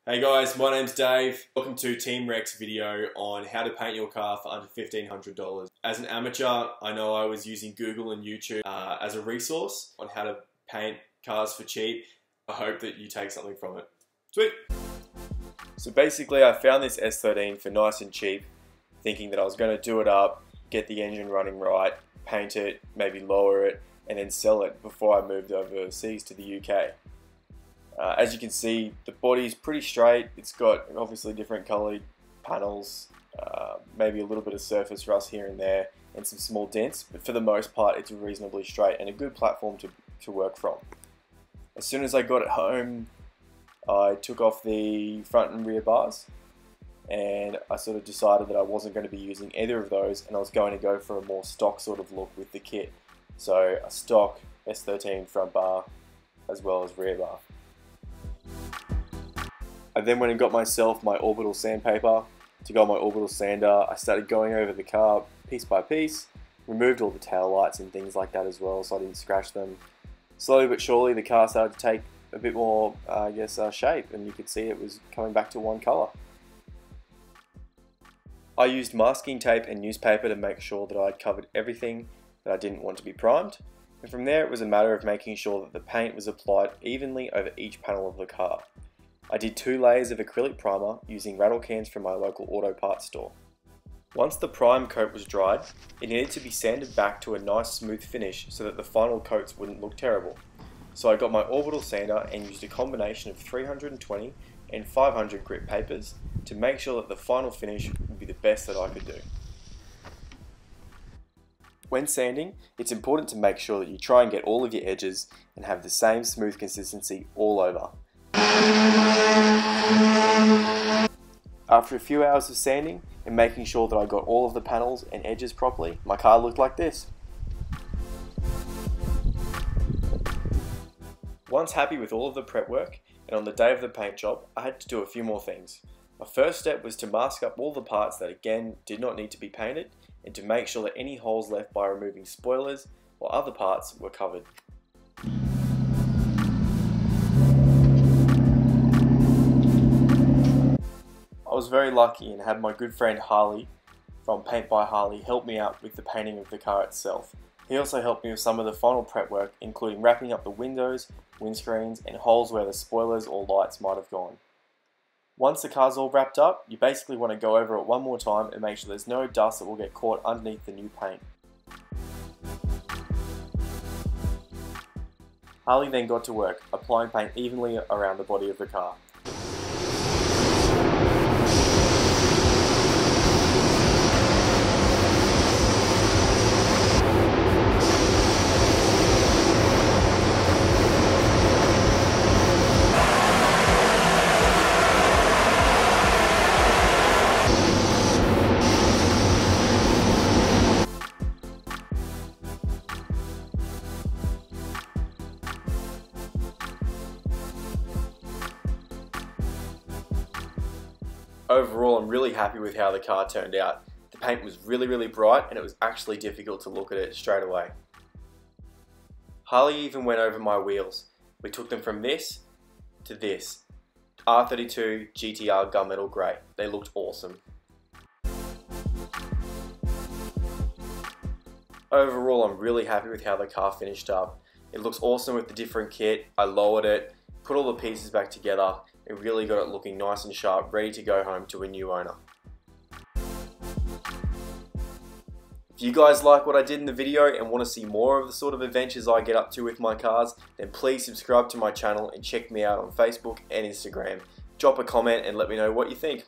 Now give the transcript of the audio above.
Hey guys, my name's Dave. Welcome to Team Rex video on how to paint your car for under $1,500. As an amateur, I know I was using Google and YouTube as a resource on how to paint cars for cheap. I hope that you take something from it. Sweet! So basically I found this S13 for nice and cheap, thinking that I was going to do it up, get the engine running right, paint it, maybe lower it, and then sell it before I moved overseas to the UK. As you can see, the body is pretty straight. It's got obviously different coloured panels, maybe a little bit of surface rust here and there, and some small dents, but for the most part it's reasonably straight and a good platform to work from. As soon as I got it home, I took off the front and rear bars, and I sort of decided that I wasn't going to be using either of those, and I was going to go for a more stock sort of look with the kit. So a stock S13 front bar as well as rear bar. I then went and got myself my orbital sandpaper to go on my orbital sander. I started going over the car piece by piece, removed all the tail lights and things like that as well so I didn't scratch them. Slowly but surely the car started to take a bit more, shape, and you could see it was coming back to one colour. I used masking tape and newspaper to make sure that I'd covered everything that I didn't want to be primed, and from there it was a matter of making sure that the paint was applied evenly over each panel of the car. I did 2 layers of acrylic primer using rattle cans from my local auto parts store. Once the prime coat was dried, it needed to be sanded back to a nice smooth finish so that the final coats wouldn't look terrible. So I got my orbital sander and used a combination of 320 and 500 grit papers to make sure that the final finish would be the best that I could do. When sanding, it's important to make sure that you try and get all of your edges and have the same smooth consistency all over. After a few hours of sanding and making sure that I got all of the panels and edges properly, my car looked like this. Once happy with all of the prep work, and on the day of the paint job, I had to do a few more things. My first step was to mask up all the parts that again did not need to be painted, and to make sure that any holes left by removing spoilers or other parts were covered. I was very lucky and had my good friend Harley from Paint by Harley help me out with the painting of the car itself. He also helped me with some of the final prep work, including wrapping up the windows, windscreens and holes where the spoilers or lights might have gone. Once the car's all wrapped up, you basically want to go over it one more time and make sure there's no dust that will get caught underneath the new paint. Harley then got to work, applying paint evenly around the body of the car. Overall, I'm really happy with how the car turned out. The paint was really bright and it was actually difficult to look at it straight away. Harley even went over my wheels. We took them from this to this. R32 GTR gunmetal grey. They looked awesome. Overall, I'm really happy with how the car finished up. It looks awesome with the different kit. I lowered it, put all the pieces back together. It really got it looking nice and sharp, ready to go home to a new owner. If you guys like what I did in the video and want to see more of the sort of adventures I get up to with my cars, then please subscribe to my channel and check me out on Facebook and Instagram. Drop a comment and let me know what you think.